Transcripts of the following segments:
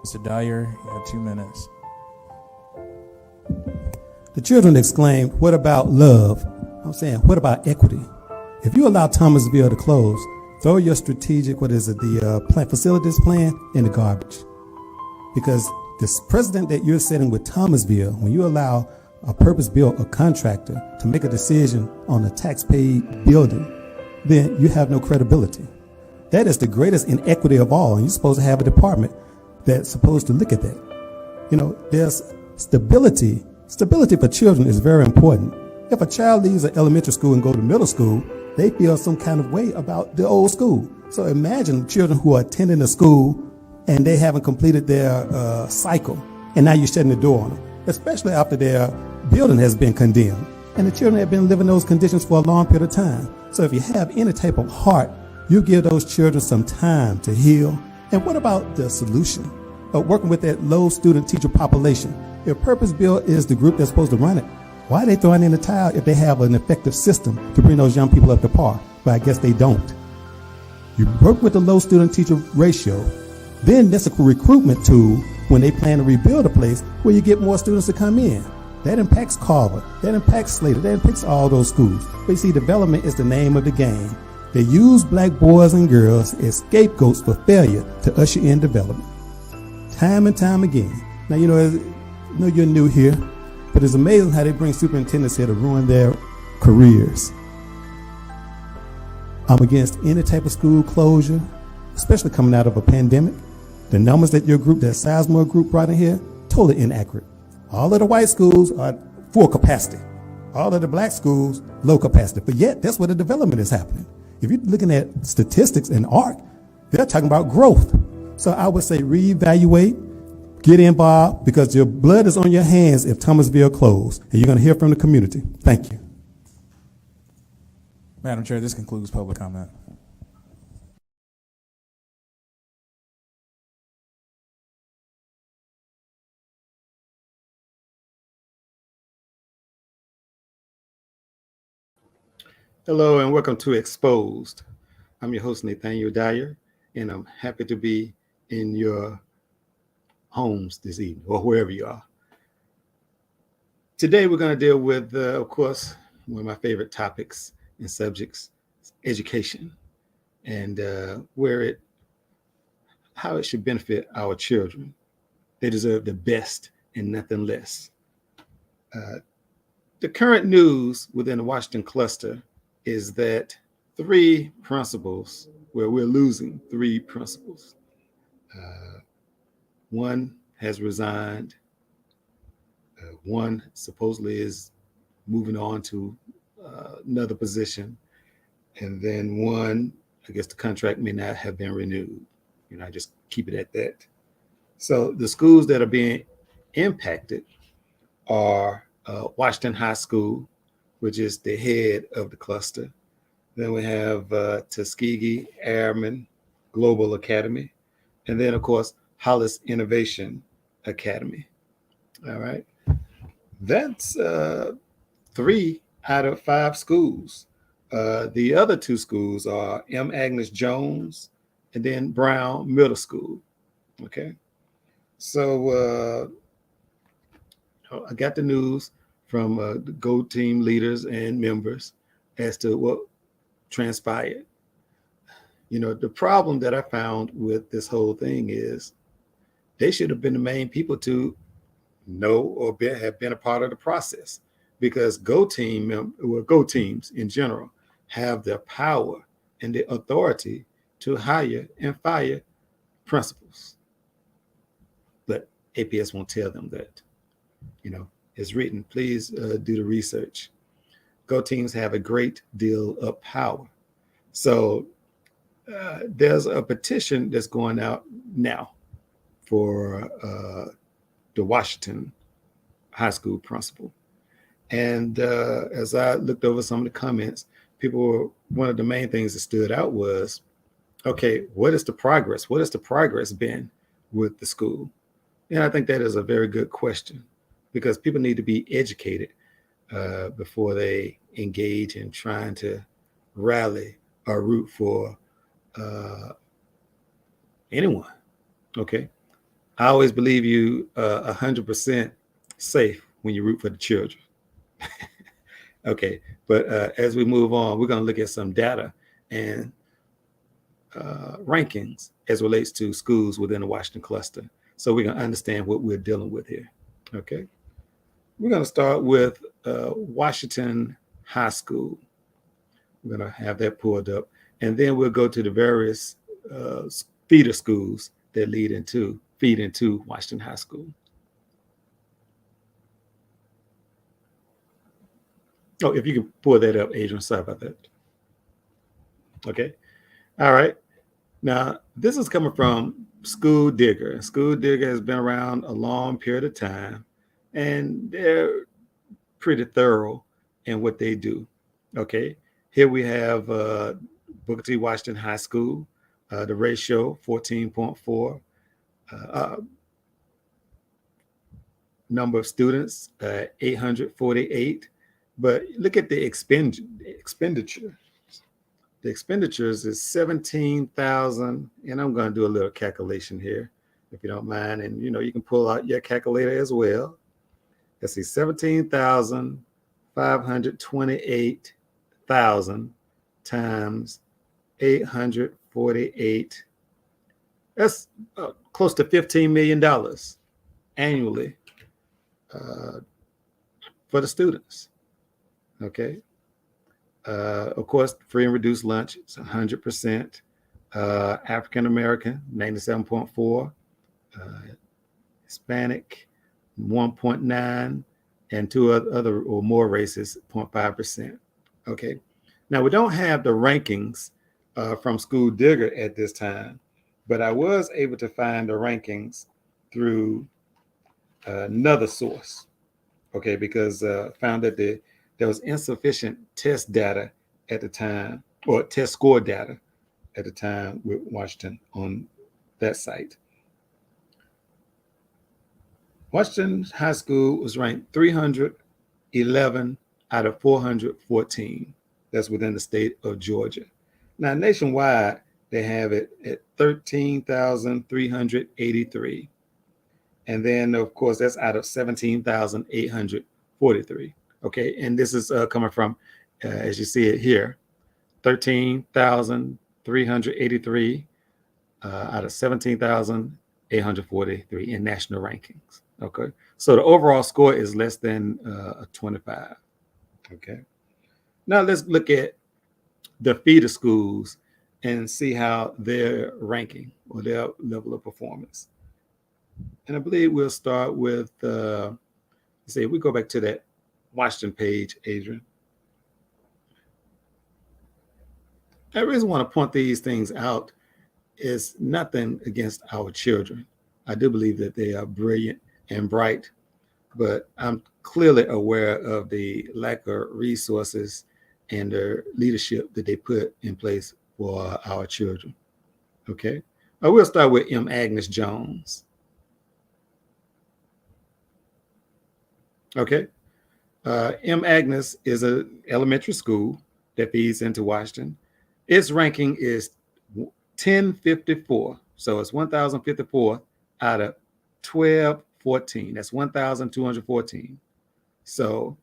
Mr. Dyer, you have 2 minutes. The children exclaimed, "What about love?" I'm saying, what about equity? If you allow Thomasville to close, throw your strategic, the plant facilities plan in the garbage. Because this precedent that you're setting with Thomasville, when you allow a purpose-built contractor to make a decision on a tax-paid building, then you have no credibility. That is the greatest inequity of all, and you're supposed to have a department that's supposed to look at that. There's stability. Stability for children is very important. If a child leaves an elementary school and go to middle school, they feel some kind of way about the old school. So imagine children who are attending a school and they haven't completed their cycle, and now you're shutting the door on them, especially after their building has been condemned. And the children have been living those conditions for a long period of time. So if you have any type of heart, you give those children some time to heal. And what about the solution of working with that low student teacher population? If Purpose Built is the group that's supposed to run it, why are they throwing in the towel if they have an effective system to bring those young people up to par? But I guess they don't. You work with the low student teacher ratio, then that's a recruitment tool when they plan to rebuild a place where you get more students to come in. That impacts Carver, that impacts Slater, that impacts all those schools. But you see, development is the name of the game. They use black boys and girls as scapegoats for failure to usher in development. Time and time again. Now, I know you're new here, but it's amazing how they bring superintendents here to ruin their careers. I'm against any type of school closure, especially coming out of a pandemic. The numbers that your group, that Sizemore group brought in here, totally inaccurate. All of the white schools are full capacity. All of the black schools, low capacity. But yet, that's where the development is happening. If you're looking at statistics and ARC, they're talking about growth. So I would say reevaluate, get involved, because your blood is on your hands if Thomasville closed, and you're going to hear from the community. Thank you. Madam Chair, this concludes public comment. Hello and welcome to Exposed. I'm your host, Nathaniel Dyer, and I'm happy to be in your homes this evening, or wherever you are. Today, we're going to deal with, of course, one of my favorite topics and subjects, education, and how it should benefit our children. They deserve the best and nothing less. The current news within the Washington cluster is that we're losing three principals. One has resigned. One supposedly is moving on to another position. And then one, I guess the contract may not have been renewed. I just keep it at that. So the schools that are being impacted are Washington High School, which is the head of the cluster. Then we have Tuskegee Airmen Global Academy. And then, of course, Hollis Innovation Academy. All right. That's 3 out of 5 schools. The other 2 schools are M. Agnes Jones and then Brown Middle School. Okay. So I got the news from the Go Team leaders and members as to what transpired. The problem that I found with this whole thing is they should have been the main people to know or have been a part of the process, because Go teams in general have the power and the authority to hire and fire principals. But APS won't tell them that. It's written, please do the research. Go teams have a great deal of power. So there's a petition that's going out now for the Washington High School principal. And as I looked over some of the comments, one of the main things that stood out was, okay, what is the progress? What has the progress been with the school? And I think that is a very good question, because people need to be educated before they engage in trying to rally or root for anyone. Okay. I always believe you 100% safe when you root for the children. Okay, but as we move on, we're going to look at some data and rankings as relates to schools within the Washington cluster, so we can understand what we're dealing with here. Okay, we're going to start with Washington High School. We're going to have that pulled up, and then we'll go to the various feeder schools that feed into Washington High School. Oh, if you can pull that up, Adrian, sorry about that. Okay, all right. Now, this is coming from School Digger. School Digger has been around a long period of time, and they're pretty thorough in what they do. Okay, here we have Booker T. Washington High School, the ratio 14.4, number of students 848. But look at the expenditure. The expenditures is 17,000, and I'm going to do a little calculation here, if you don't mind. And you can pull out your calculator as well. Let's see, 17,528,000 times 848. That's close to $15 million annually for the students. Okay. Of course, free and reduced lunch, it's 100%. African American, 97.4. Hispanic, 1.9, and two other or more races, 0.5%. Okay. Now, we don't have the rankings from School Digger at this time, but I was able to find the rankings through another source. Okay, because found that there was insufficient test data at the time, or test score data at the time with Washington on that site. Washington High School was ranked 311 out of 414. That's within the state of Georgia. Now, nationwide, they have it at 13,383. And then, of course, that's out of 17,843. Okay, and this is coming from, as you see it here, 13,383 out of 17,843 in national rankings. Okay, so the overall score is less than a 25. Okay, now let's look at the feeder schools and see how they're ranking or their level of performance. And I believe we'll start with, say, we go back to that Washington page, Adrian. I really want to point these things out. Is nothing against our children. I do believe that they are brilliant and bright, but I'm clearly aware of the lack of resources and the leadership that they put in place for our children. Okay, I will start with M. Agnes Jones. Okay, M. Agnes is an elementary school that feeds into Washington. Its ranking is 1054. So it's 1,054 out of 1214. That's 1,214. So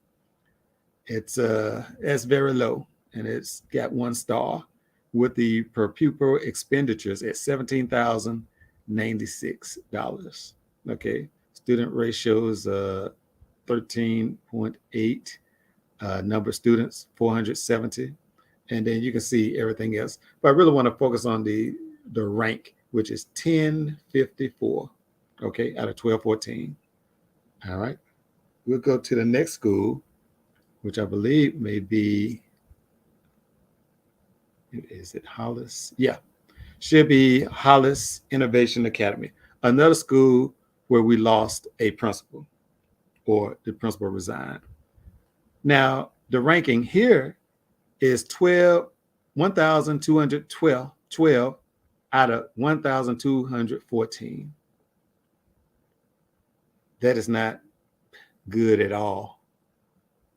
it's very low, and it's got 1 star with the per pupil expenditures at $17,096. Okay, student ratios 13.8, number of students 470, and then you can see everything else. But I really want to focus on the rank, which is 1054. Okay, out of 1214. All right, we'll go to the next school, which I believe may be, is it Hollis? Yeah, should be Hollis Innovation Academy, another school where we lost a principal, or the principal resigned. Now, the ranking here is 1,212 out of 1,214. That is not good at all.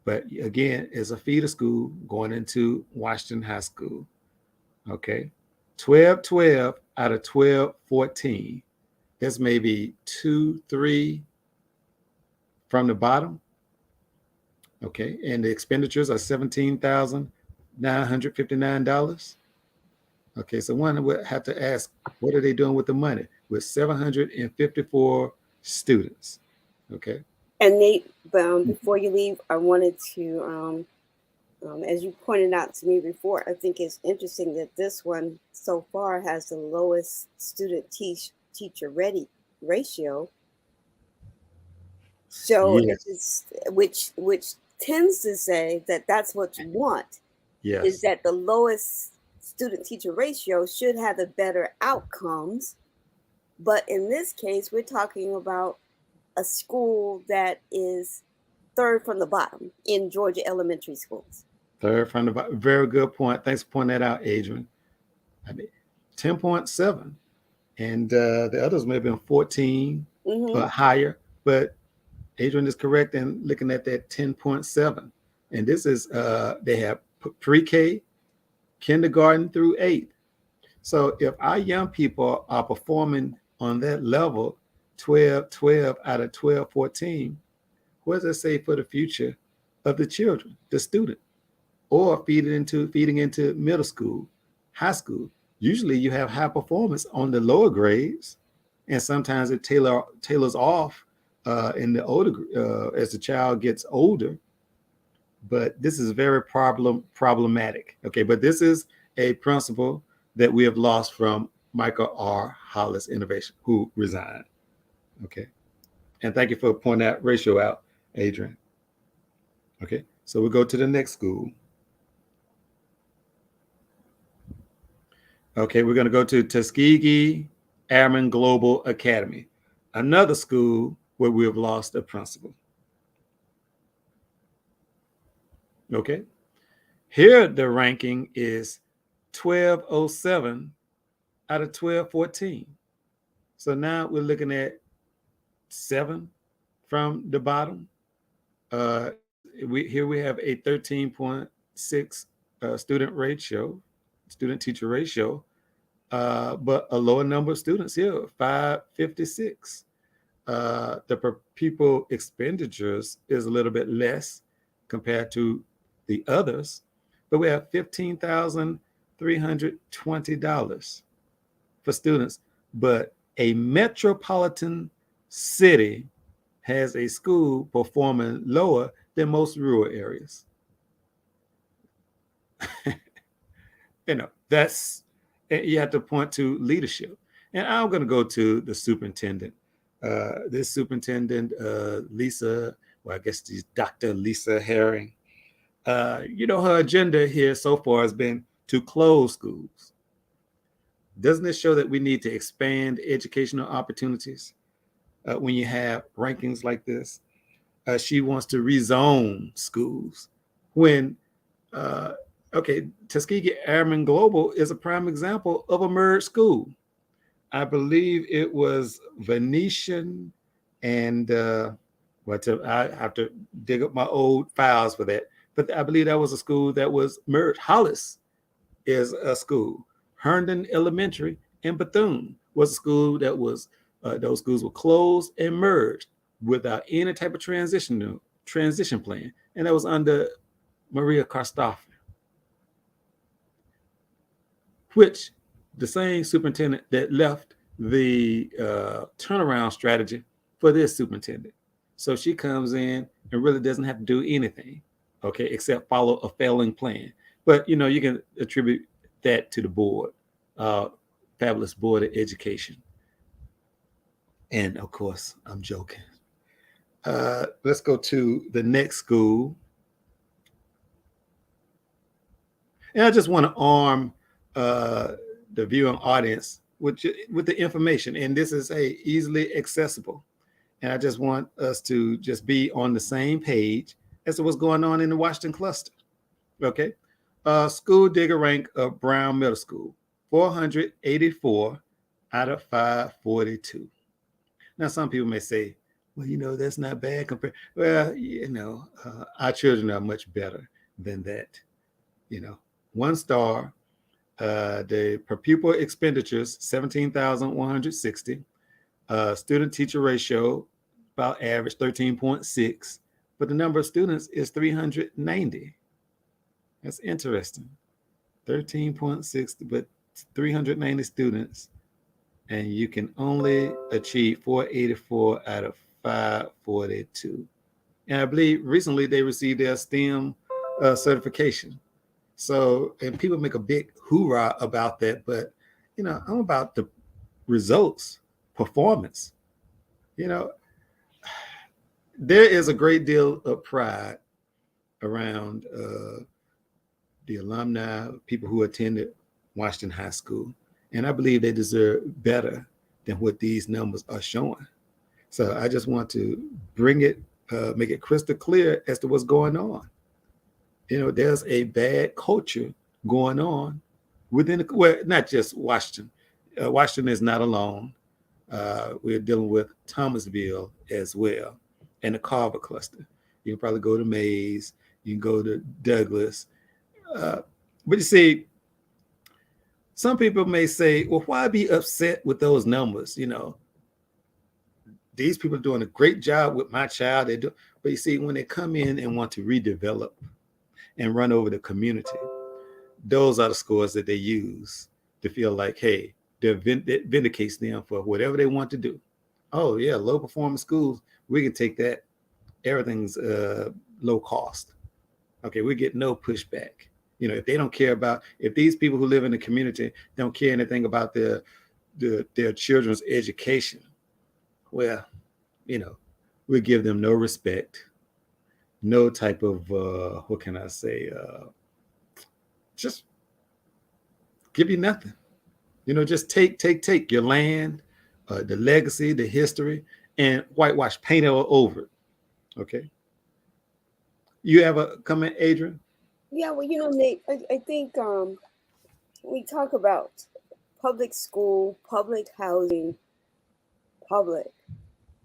But again, it's a feeder school going into Washington High School. Okay, 1212 out of 1214. There's maybe 2, 3 from the bottom. Okay, and the expenditures are $17,959. Okay, so one would have to ask, what are they doing with the money? With 754 students. Okay. And Nate, before you leave, I wanted to, as you pointed out to me before, I think it's interesting that this one so far has the lowest student teacher ready ratio. So Yes. it's which tends to say that that's what you want, Yes. is that the lowest student teacher ratio should have the better outcomes. But in this case, we're talking about a school that is third from the bottom in Georgia elementary schools. Third from the bottom. Very good point. Thanks for pointing that out, Adrian. I mean, 10.7. And the others may have been 14 or higher. But Adrian is correct in looking at that 10.7. And this is, they have pre-K, kindergarten through 8th. So if our young people are performing on that level, 12 out of 12, 14, what does that say for the future of the children, the student, or feeding into middle school, high school? Usually you have high performance on the lower grades, and sometimes it tailors off in the older as the child gets older. But this is very problematic. Okay, but this is a principle that we have lost from Michael R. Hollis Innovation, who resigned. Okay, and thank you for pointing that ratio out, Adrian. Okay, so we'll go to the next school. Okay, we're going to go to Tuskegee Airmen Global Academy, another school where we have lost a principal. Okay, here the ranking is 1207 out of 1214. So now we're looking at 7 from the bottom. Here we have a 13.6 student teacher ratio, but a lower number of students here, 556. The per pupil expenditures is a little bit less compared to the others, but we have $15,320 for students. But a metropolitan city has a school performing lower than most rural areas. That's, you have to point to leadership. And I'm going to go to the superintendent. This superintendent, Lisa, well, I guess she's Dr. Lisa Herring. Her agenda here so far has been to close schools. Doesn't it show that we need to expand educational opportunities when you have rankings like this? She wants to rezone schools when, Tuskegee Airmen Global is a prime example of a merged school. I believe it was Venetian and I have to dig up my old files for that. But I believe that was a school that was merged. Hollis is a school. Herndon Elementary and Bethune was a school that was, those schools were closed and merged without any type of transition plan. And that was under Maria Karstoffen, which the same superintendent that left the turnaround strategy for this superintendent. So she comes in and really doesn't have to do anything, okay, except follow a failing plan. But, you can attribute that to the board, fabulous board of education. And of course, I'm joking. Let's go to the next school. And I just want to arm the viewing audience with the information. And this is easily accessible. And I just want us to just be on the same page as to what's going on in the Washington cluster. Okay. School digger rank of Brown Middle School, 484 out of 542. Now, some people may say, well, that's not bad compared. Well, our children are much better than that. 1 star, the per pupil expenditures, 17,160. Student teacher ratio, about average 13.6, but the number of students is 390. That's interesting. 13.6, but 390 students, and you can only achieve 484 out of 542. And I believe recently they received their STEM certification. So, and people make a big hoorah about that, but I'm about the results, performance. You know, there is a great deal of pride around the alumni, people who attended Washington High School, and I believe they deserve better than what these numbers are showing. So I just want to bring it, make it crystal clear as to what's going on. There's a bad culture going on within, well, not just Washington. Washington is not alone. We're dealing with Thomasville as well, and the Carver cluster. You can probably go to Mays, you can go to Douglas. But you see, some people may say, well, why be upset with those numbers? These people are doing a great job with my child. But you see, when they come in and want to redevelop and run over the community, those are the scores that they use to feel like, hey, that vindicates them for whatever they want to do. Oh, yeah, low performance schools, we can take that. Everything's low cost. Okay, we get no pushback. If they don't care about, if these people who live in the community don't care anything about their children's education, well, we give them no respect, no type of, what can I say, just give you nothing. Just take your land, the legacy, the history, and whitewash, paint it over it. Okay. You have a comment, Adrian? Yeah, well, Nate, I think we talk about public school, public housing, public,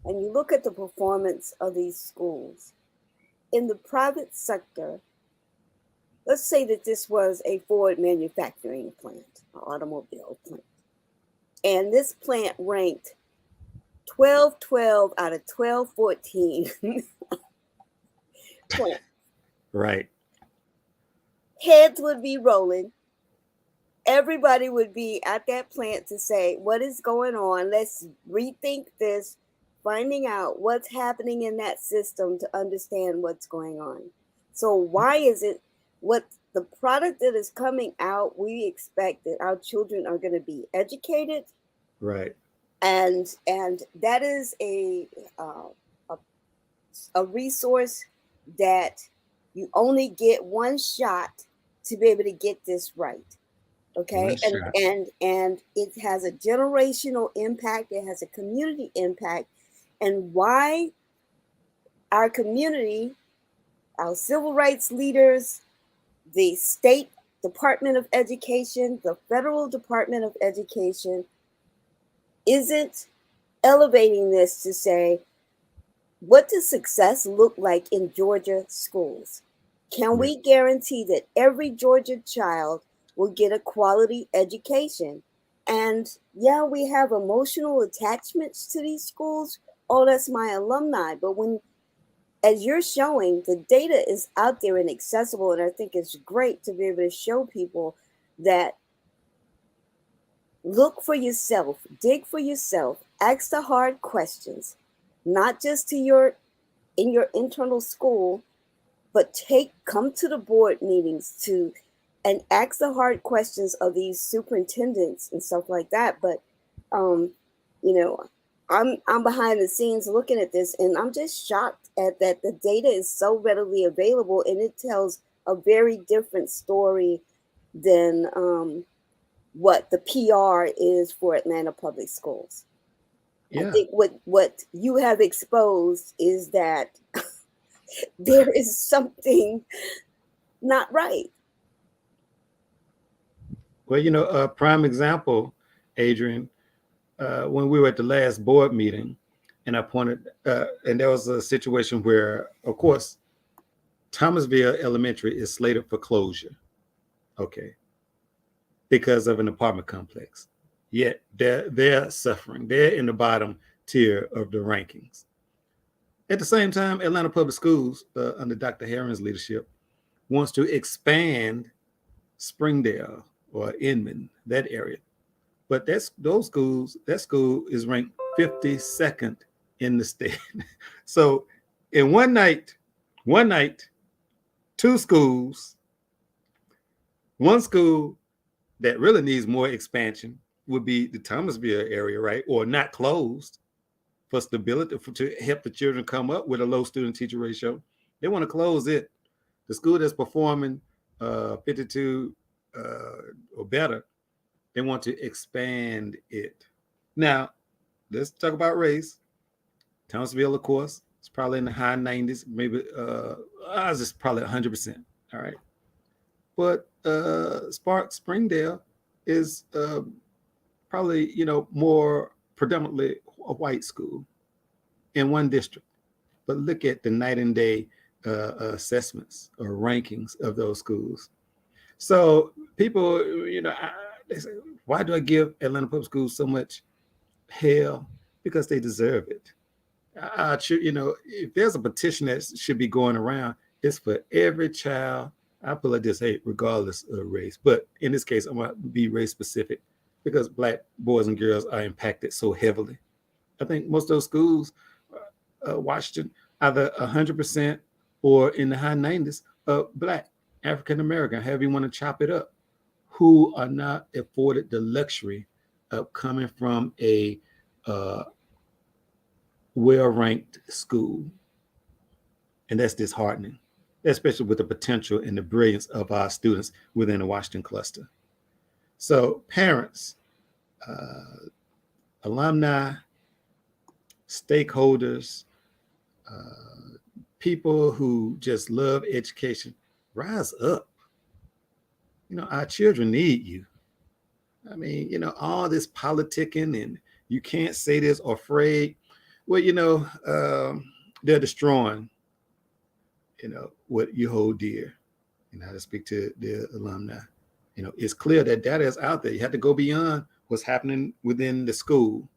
and you look at the performance of these schools. In the private sector, let's say that this was a Ford manufacturing plant, an automobile plant, and this plant ranked 12 out of 1214 plant. Right. Heads would be rolling. Everybody would be at that plant to say, what is going on? Let's rethink this, finding out what's happening in that system to understand what's going on. So why is it what the product that is coming out, we expect that our children are going to be educated. Right. And that is a resource that you only get one shot to be able to get this right. Okay. And it has a generational impact. It has a community impact. And why our community, our civil rights leaders, the state Department of Education, the federal Department of Education isn't elevating this to say, what does success look like in Georgia schools? Can we guarantee that every Georgia child will get a quality education? And yeah, we have emotional attachments to these schools. Oh, that's my alumni. But when, as you're showing, the data is out there and accessible. And I think it's great to be able to show people that look for yourself, dig for yourself, ask the hard questions, not just in your internal school, but come to the board meetings and ask the hard questions of these superintendents and stuff like that. But I'm behind the scenes looking at this, and I'm just shocked at that the data is so readily available, and it tells a very different story than what the PR is for Atlanta Public Schools. Yeah. I think what you have exposed is that there is something not right. Well, a prime example, Adrian, when we were at the last board meeting, and I pointed, and there was a situation where, of course, Thomasville Elementary is slated for closure, okay, because of an apartment complex. Yet they're suffering. They're in the bottom tier of the rankings. At the same time, Atlanta Public Schools, under Dr. Herron's leadership, wants to expand Springdale or Inman, that area. But that school is ranked 52nd in the state. So in one night, two schools, one school that really needs more expansion would be the Thomasville area, right? Or not closed for stability, to help the children come up with a low student teacher ratio. They want to close it. The school that's performing 52 or better, they want to expand it. Now, let's talk about race. Townsville, of course, it's probably in the high 90s, maybe ours is probably 100%. All right. But Springdale is probably, more predominantly a white school in one district. But look at the night and day assessments or rankings of those schools. So people, they say, why do I give Atlanta Public Schools so much hell? Because they deserve it. If there's a petition that should be going around, it's for every child. I put like this, hey, regardless of race. But in this case, I'm going to be race specific because Black boys and girls are impacted so heavily. I think most of those schools, Washington, either 100% or in the high 90s, Black, African American, however you want to chop it up, who are not afforded the luxury of coming from a well-ranked school. And that's disheartening, especially with the potential and the brilliance of our students within the Washington cluster. So parents, alumni, stakeholders, people who just love education, rise up. Our children need you. I mean, all this politicking and you can't say this or afraid. Well, they're destroying, what you hold dear. To speak to the alumni, it's clear that data is out there. You have to go beyond what's happening within the school,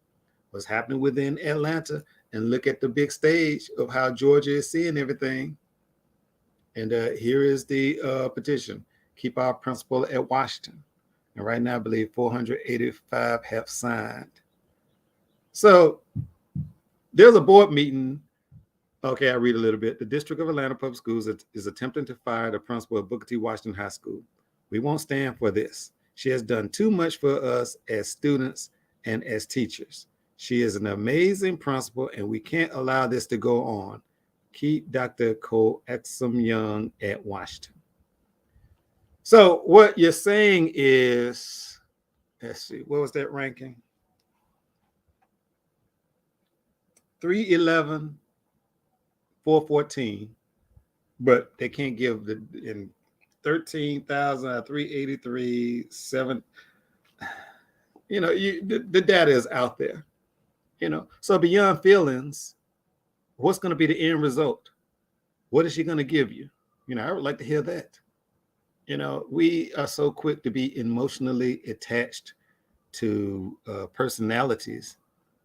what's happening within Atlanta, and look at the big stage of how Georgia is seeing everything. And here is the petition. Keep our principal at Washington. And right now, I believe 485 have signed. So there's a board meeting. Okay, I read a little bit. The District of Atlanta Public Schools is attempting to fire the principal of Booker T. Washington High School. We won't stand for this. She has done too much for us as students and as teachers. She is an amazing principal, and we can't allow this to go on. Keep Dr. Cole Exum Young at Washington. So what you're saying is, let's see, what was that ranking? 311, 414, but they can't give in 13,000, 383, 7. The data is out there. So beyond feelings, what's going to be the end result? What is she going to give you? I would like to hear that. We are so quick to be emotionally attached to personalities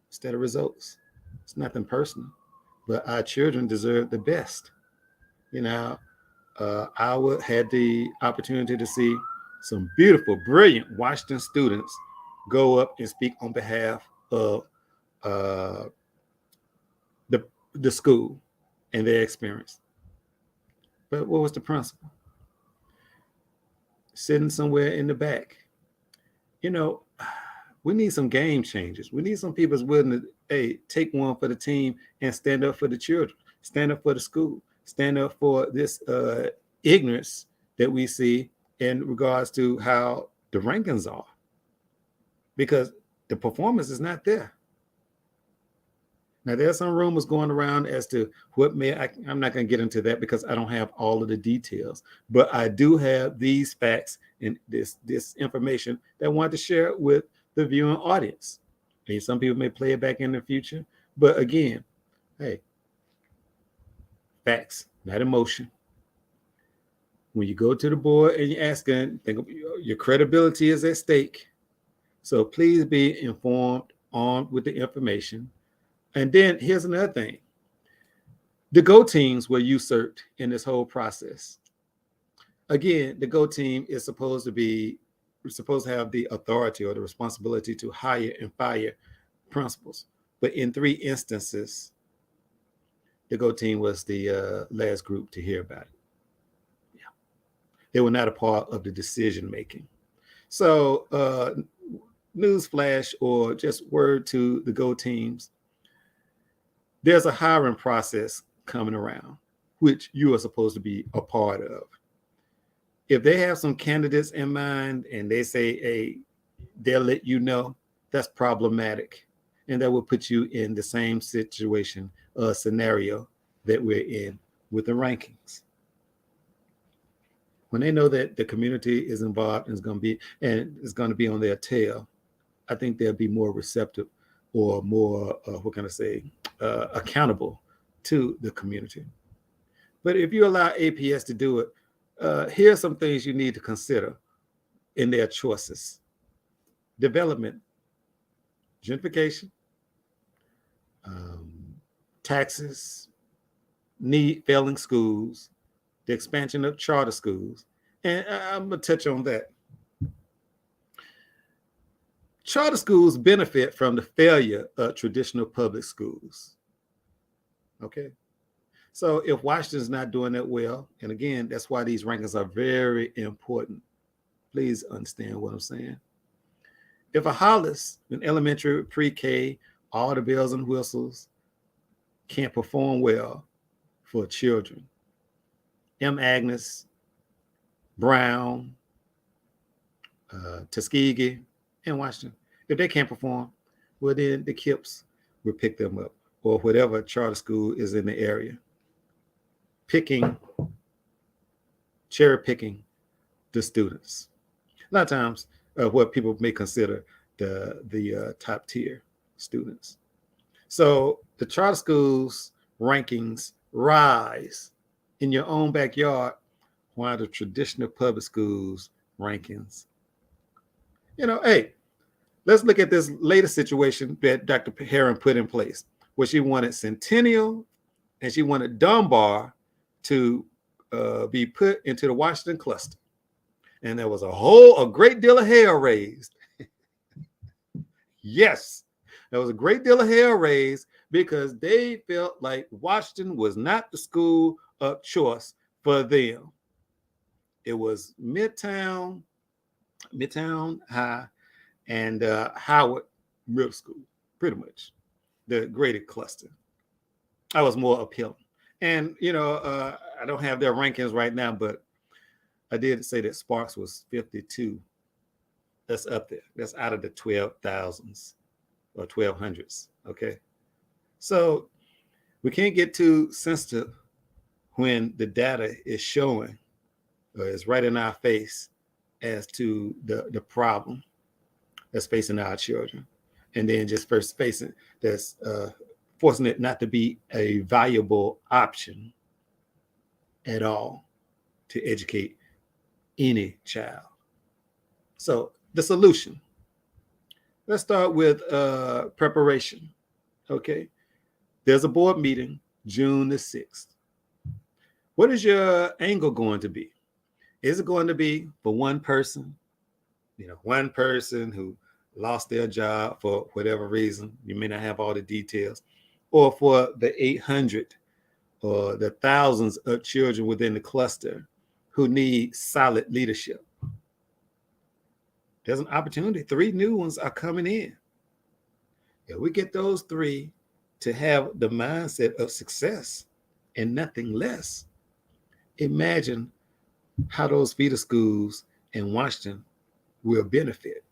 instead of results. It's nothing personal, but our children deserve the best. I had the opportunity to see some beautiful, brilliant Washington students go up and speak on behalf of the school and their experience. But what was the principal? Sitting somewhere in the back. We need some game changers. We need some people that's willing to take one for the team and stand up for the children, stand up for the school, stand up for this ignorance that we see in regards to how the rankings are, because the performance is not there. Now, there's some rumors going around as to what I'm not going to get into that because I don't have all of the details, but I do have these facts and this information that I want to share with the viewing audience. And some people may play it back in the future, but again, hey, facts, not emotion. When you go to the board and you're asking, think of your credibility is at stake. So please be informed, armed with the information. And then here's another thing. The Go teams were usurped in this whole process. Again, the Go team is supposed to have the authority or the responsibility to hire and fire principals. But in 3 instances, the Go team was the last group to hear about it. Yeah. They were not a part of the decision making. So newsflash or just word to the Go teams, there's a hiring process coming around, which you are supposed to be a part of. If they have some candidates in mind and they say, hey, they'll let you know, that's problematic. And that will put you in the same situation, scenario that we're in with the rankings. When they know that the community is involved and is going to be on their tail, I think they'll be more receptive or more, accountable to the community. But if you allow APS to do it, here's some things you need to consider in their choices. Development, gentrification, taxes, failing schools, the expansion of charter schools. And I'm going to touch on that. Charter schools benefit from the failure of traditional public schools. Okay. So if Washington's not doing that well, and again, that's why these rankings are very important. Please understand what I'm saying. If a Hollis, an elementary, pre-K, all the bells and whistles can't perform well for children, M. Agnes, Brown, Tuskegee, and Washington, if they can't perform, well, then the KIPS will pick them up, or whatever charter school is in the area. Cherry picking the students. A lot of times, what people may consider the top tier students. So the charter schools rankings rise in your own backyard, while the traditional public schools rankings. Hey, let's look at this latest situation that Dr. Heron put in place, where she wanted Centennial and she wanted Dunbar to be put into the Washington cluster. And there was a great deal of hell raised. Yes, there was a great deal of hell raised because they felt like Washington was not the school of choice for them. It was Midtown High and Howard Middle School, pretty much the graded cluster. I was more appealing. And, I don't have their rankings right now, but I did say that Sparks was 52. That's up there. That's out of the 12,000s or 1200s. Okay. So we can't get too sensitive when the data is showing or is right in our face as to the problem that's facing our children. And then just first facing that's forcing it not to be a valuable option at all to educate any child. So the solution. Let's start with preparation. Okay. There's a board meeting June the 6th. What is your angle going to be? Is it going to be for one person? One person who lost their job for whatever reason. You may not have all the details. Or for the 800 or the thousands of children within the cluster who need solid leadership. There's an opportunity. 3 new ones are coming in. If we get those 3 to have the mindset of success and nothing less, imagine how those feeder schools in Washington will benefit.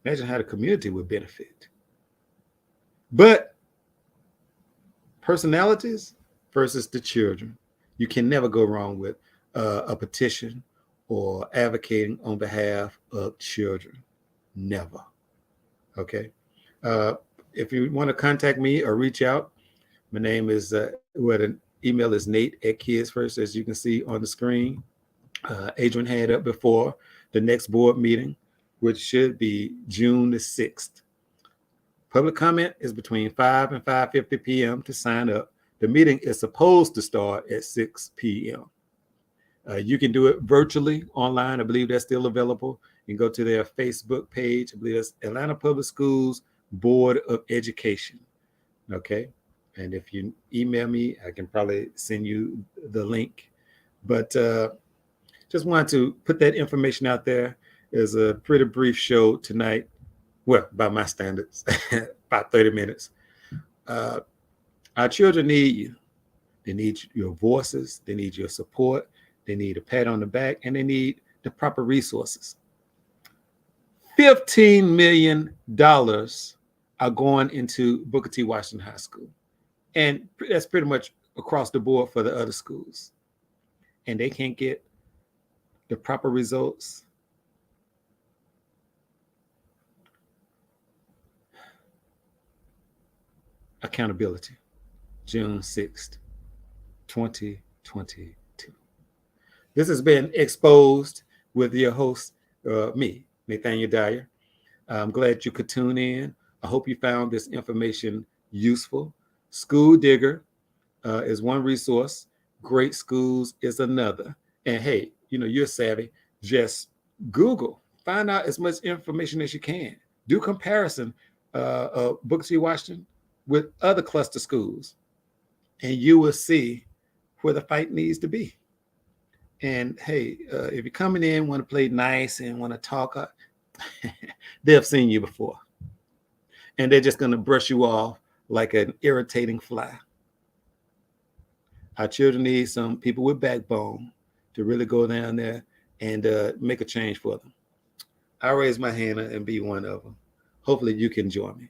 Imagine how the community will benefit. But personalities versus the children. You can never go wrong with a petition or advocating on behalf of children. Never. Okay. If you want to contact me or reach out, my name is, an email is Nate@KidsFirst, as you can see on the screen. Adrian had up before the next board meeting, which should be June the 6th. Public comment is between 5 and 5:50 p.m. to sign up. The meeting is supposed to start at 6 p.m. You can do it virtually online. I believe that's still available. You can go to their Facebook page. I believe it's Atlanta Public Schools Board of Education. Okay. And if you email me, I can probably send you the link. But just wanted to put that information out there. It's a pretty brief show tonight. Well, by my standards, about 30 minutes. Our children need you. They need your voices. They need your support. They need a pat on the back, and they need the proper resources. $15 million are going into Booker T. Washington High School. And that's pretty much across the board for the other schools. And they can't get the proper results. Accountability, June 6th, 2022. This has been Exposed with your host, me, Nathaniel Dyer. I'm glad you could tune in. I hope you found this information useful. School Digger is one resource. Great Schools is another. And hey, you're savvy. Just Google. Find out as much information as you can. Do comparison of Booker T. Washington with other cluster schools, and you will see where the fight needs to be. And hey, if you're coming in, want to play nice and want to talk, they've seen you before. And they're just going to brush you off like an irritating fly. Our children need some people with backbone to really go down there and make a change for them. I'll raise my hand and be one of them. Hopefully you can join me.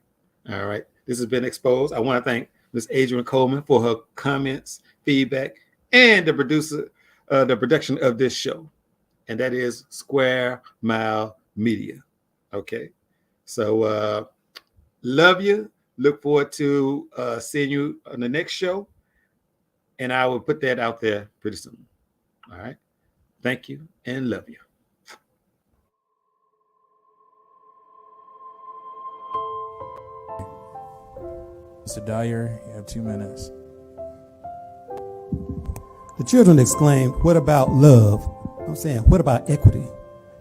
All right. This has been Exposed. I want to thank Ms. Adrian Coleman for her comments, feedback, and the production of this show. And that is Square Mile Media. Okay. So love you. Look forward to seeing you on the next show. And I will put that out there pretty soon. All right. Thank you and love you. Mr. Dyer, you have 2 minutes. The children exclaimed, "What about love?" I'm saying, what about equity?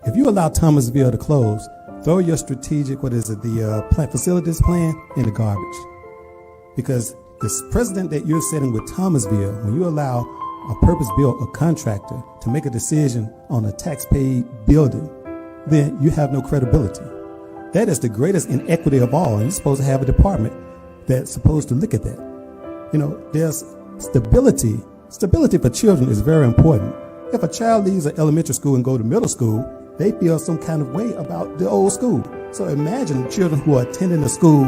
If you allow Thomasville to close, throw your strategic, the plant facilities plan in the garbage. Because this precedent that you're setting with Thomasville, when you allow a purpose-built contractor to make a decision on a tax-paid building, then you have no credibility. That is the greatest inequity of all, and you're supposed to have a department that's supposed to look at that. There's stability. Stability for children is very important. If a child leaves an elementary school and go to middle school, they feel some kind of way about the old school. So imagine children who are attending the school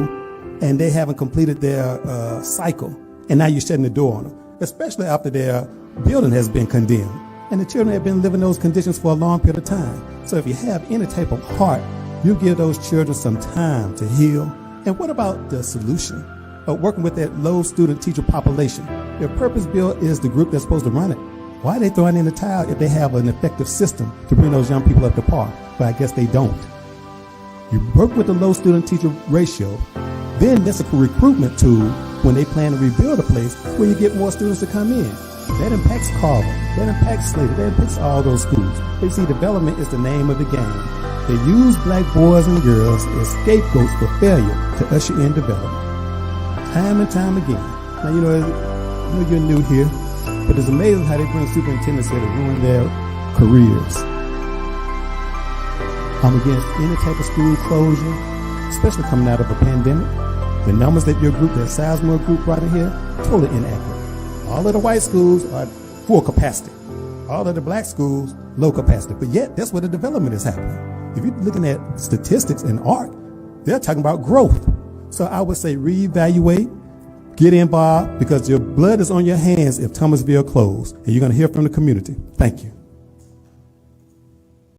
and they haven't completed their cycle, and now you're shutting the door on them, especially after their building has been condemned. And the children have been living those conditions for a long period of time. So if you have any type of heart, you give those children some time to heal. And what about the solution of working with that low student teacher population? If Purpose Built is the group that's supposed to run it, why are they throwing in the towel if they have an effective system to bring those young people up to par? But I guess they don't. You work with the low student teacher ratio, then that's a recruitment tool when they plan to rebuild a place where you get more students to come in. That impacts Carver, that impacts Slater, that impacts all those schools. But you see, development is the name of the game. They use black boys and girls as scapegoats for failure to usher in development. Time and time again. Now, I know you're new here, but it's amazing how they bring superintendents here to ruin their careers. I'm against any type of school closure, especially coming out of a pandemic. The numbers that your group, that Sizemore group brought in here, totally inaccurate. All of the white schools are full capacity. All of the black schools, low capacity. But yet, that's where the development is happening. If you're looking at statistics in ARC, they're talking about growth. So I would say reevaluate, get involved, because your blood is on your hands if Thomasville closed, and you're going to hear from the community. Thank you.